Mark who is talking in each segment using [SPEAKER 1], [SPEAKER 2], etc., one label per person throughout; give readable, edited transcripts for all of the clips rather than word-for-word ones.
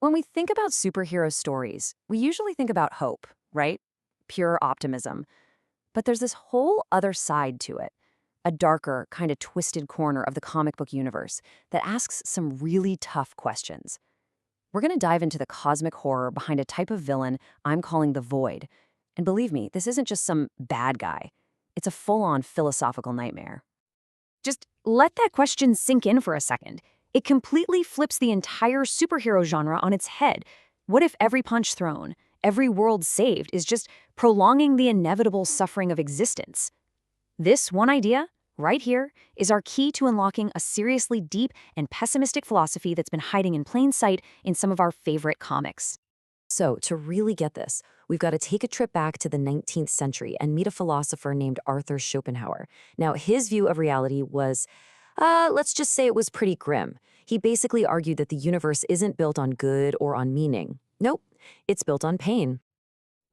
[SPEAKER 1] When we think about superhero stories, we usually think about hope, right? Pure optimism. But there's this whole other side to it, a darker, kind of twisted corner of the comic book universe that asks some really tough questions. We're going to dive into the cosmic horror behind a type of villain I'm calling the Void. And believe me, this isn't just some bad guy. It's a full-on philosophical nightmare. Just let that question sink in for a second. It completely flips the entire superhero genre on its head. What if every punch thrown, every world saved is just prolonging the inevitable suffering of existence? This one idea, right here, is our key to unlocking a seriously deep and pessimistic philosophy that's been hiding in plain sight in some of our favorite comics.
[SPEAKER 2] So, to really get this, we've got to take a trip back to the 19th century and meet a philosopher named Arthur Schopenhauer. Now, his view of reality was, let's just say it was pretty grim. He basically argued that the universe isn't built on good or on meaning. Nope, it's built on pain.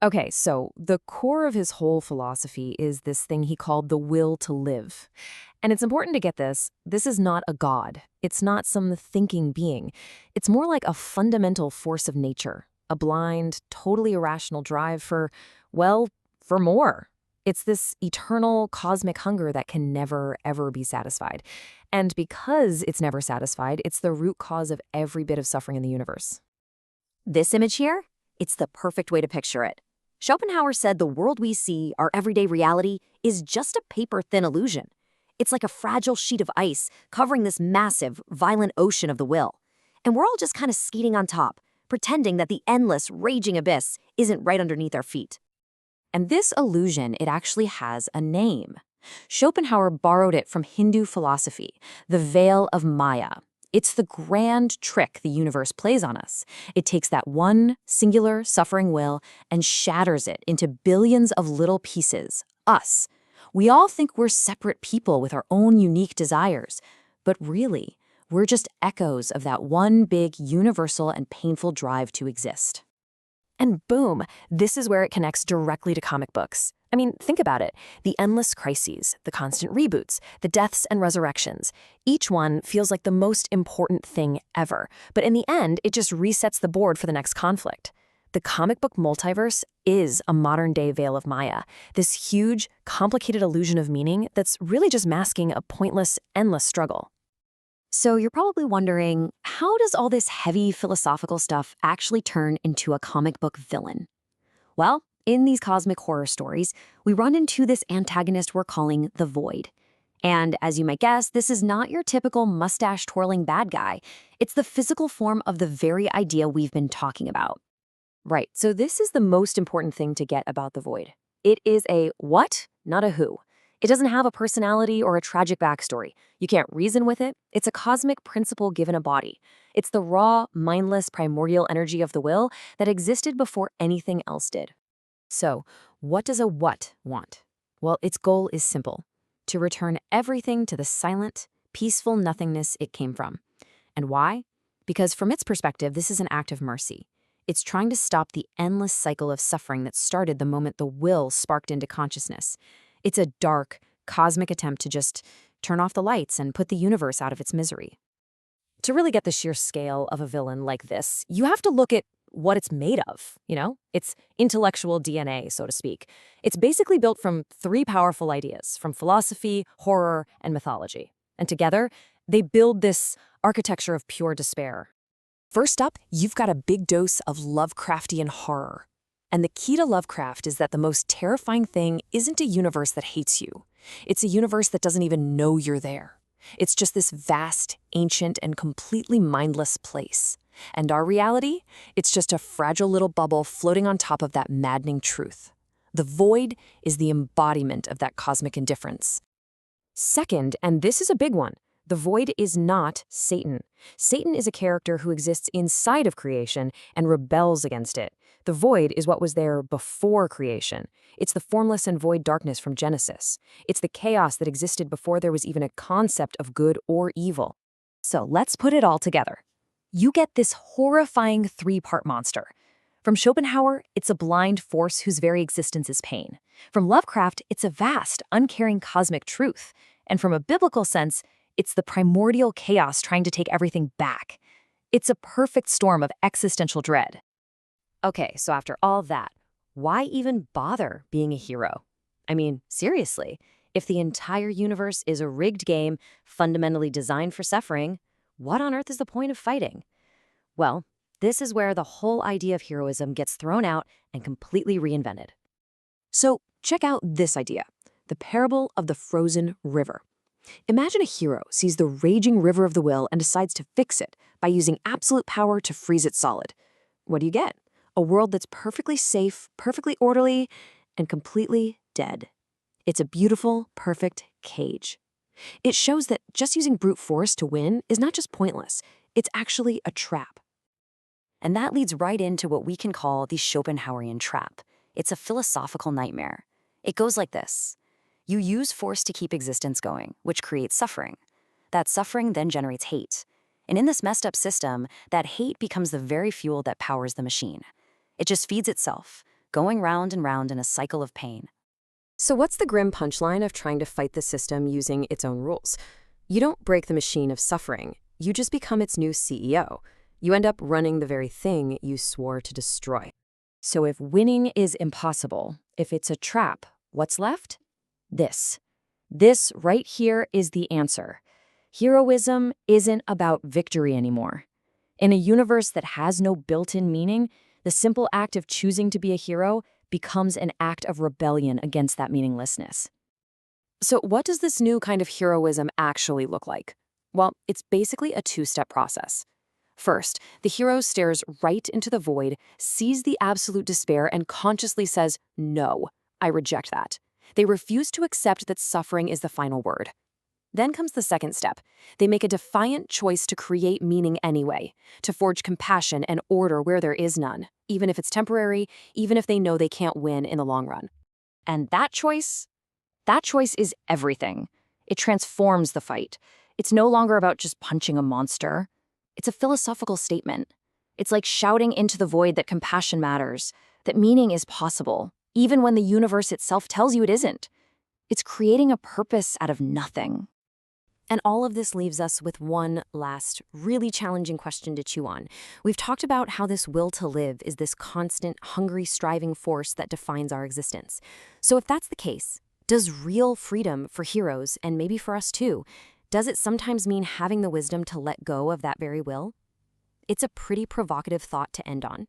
[SPEAKER 1] Okay, so the core of his whole philosophy is this thing he called the will to live. And it's important to get this. This is not a god. It's not some thinking being. It's more like a fundamental force of nature, a blind, totally irrational drive for more. It's this eternal cosmic hunger that can never, ever be satisfied. And because it's never satisfied, it's the root cause of every bit of suffering in the universe.
[SPEAKER 2] This image here, it's the perfect way to picture it. Schopenhauer said the world we see, our everyday reality, is just a paper-thin illusion. It's like a fragile sheet of ice covering this massive, violent ocean of the will. And we're all just kind of skating on top, pretending that the endless, raging abyss isn't right underneath our feet. And this illusion, it actually has a name. Schopenhauer borrowed it from Hindu philosophy, the veil of Maya. It's the grand trick the universe plays on us. It takes that one singular suffering will and shatters it into billions of little pieces, us. We all think we're separate people with our own unique desires, but really, we're just echoes of that one big universal and painful drive to exist.
[SPEAKER 1] And boom, this is where it connects directly to comic books. I mean, think about it. The endless crises, the constant reboots, the deaths and resurrections. Each one feels like the most important thing ever. But in the end, it just resets the board for the next conflict. The comic book multiverse is a modern-day veil of Maya, this huge, complicated illusion of meaning that's really just masking a pointless, endless struggle.
[SPEAKER 2] So you're probably wondering, how does all this heavy philosophical stuff actually turn into a comic book villain? Well, in these cosmic horror stories, we run into this antagonist we're calling the Void. And as you might guess, this is not your typical mustache-twirling bad guy. It's the physical form of the very idea we've been talking about.
[SPEAKER 1] Right, so this is the most important thing to get about the Void. It is a what, not a who. It doesn't have a personality or a tragic backstory. You can't reason with it. It's a cosmic principle given a body. It's the raw, mindless, primordial energy of the will that existed before anything else did. So, what does a what want? Well, its goal is simple: to return everything to the silent, peaceful nothingness it came from. And why? Because from its perspective, this is an act of mercy. It's trying to stop the endless cycle of suffering that started the moment the will sparked into consciousness. It's a dark, cosmic attempt to just turn off the lights and put the universe out of its misery. To really get the sheer scale of a villain like this, you have to look at what it's made of, its intellectual DNA, so to speak. It's basically built from three powerful ideas, from philosophy, horror, and mythology. And together, they build this architecture of pure despair. First up, you've got a big dose of Lovecraftian horror. And the key to Lovecraft is that the most terrifying thing isn't a universe that hates you. It's a universe that doesn't even know you're there. It's just this vast, ancient, and completely mindless place. And our reality? It's just a fragile little bubble floating on top of that maddening truth. The Void is the embodiment of that cosmic indifference. Second, and this is a big one, the Void is not Satan. Satan is a character who exists inside of creation and rebels against it. The Void is what was there before creation. It's the formless and void darkness from Genesis. It's the chaos that existed before there was even a concept of good or evil. So let's put it all together. You get this horrifying three-part monster. From Schopenhauer, it's a blind force whose very existence is pain. From Lovecraft, it's a vast, uncaring cosmic truth. And from a biblical sense, it's the primordial chaos trying to take everything back. It's a perfect storm of existential dread. Okay, so after all that, why even bother being a hero? I mean, seriously, if the entire universe is a rigged game fundamentally designed for suffering, what on earth is the point of fighting? Well, this is where the whole idea of heroism gets thrown out and completely reinvented. So, check out this idea, the parable of the frozen river. Imagine a hero sees the raging river of the will and decides to fix it by using absolute power to freeze it solid. What do you get? A world that's perfectly safe, perfectly orderly, and completely dead. It's a beautiful, perfect cage. It shows that just using brute force to win is not just pointless, it's actually a trap.
[SPEAKER 2] And that leads right into what we can call the Schopenhauerian trap. It's a philosophical nightmare. It goes like this. You use force to keep existence going, which creates suffering. That suffering then generates hate. And in this messed up system, that hate becomes the very fuel that powers the machine. It just feeds itself, going round and round in a cycle of pain.
[SPEAKER 1] So what's the grim punchline of trying to fight the system using its own rules? You don't break the machine of suffering. You just become its new CEO. You end up running the very thing you swore to destroy. So if winning is impossible, if it's a trap, what's left? This. This right here is the answer. Heroism isn't about victory anymore. In a universe that has no built-in meaning, the simple act of choosing to be a hero becomes an act of rebellion against that meaninglessness. So what does this new kind of heroism actually look like? Well, it's basically a two-step process. First, the hero stares right into the void, sees the absolute despair, and consciously says, "No, I reject that." They refuse to accept that suffering is the final word. Then comes the second step. They make a defiant choice to create meaning anyway, to forge compassion and order where there is none, even if it's temporary, even if they know they can't win in the long run. And that choice is everything. It transforms the fight. It's no longer about just punching a monster. It's a philosophical statement. It's like shouting into the void that compassion matters, that meaning is possible, even when the universe itself tells you it isn't. It's creating a purpose out of nothing. And all of this leaves us with one last, really challenging question to chew on. We've talked about how this will to live is this constant, hungry, striving force that defines our existence. So if that's the case, does real freedom for heroes, and maybe for us too, does it sometimes mean having the wisdom to let go of that very will? It's a pretty provocative thought to end on.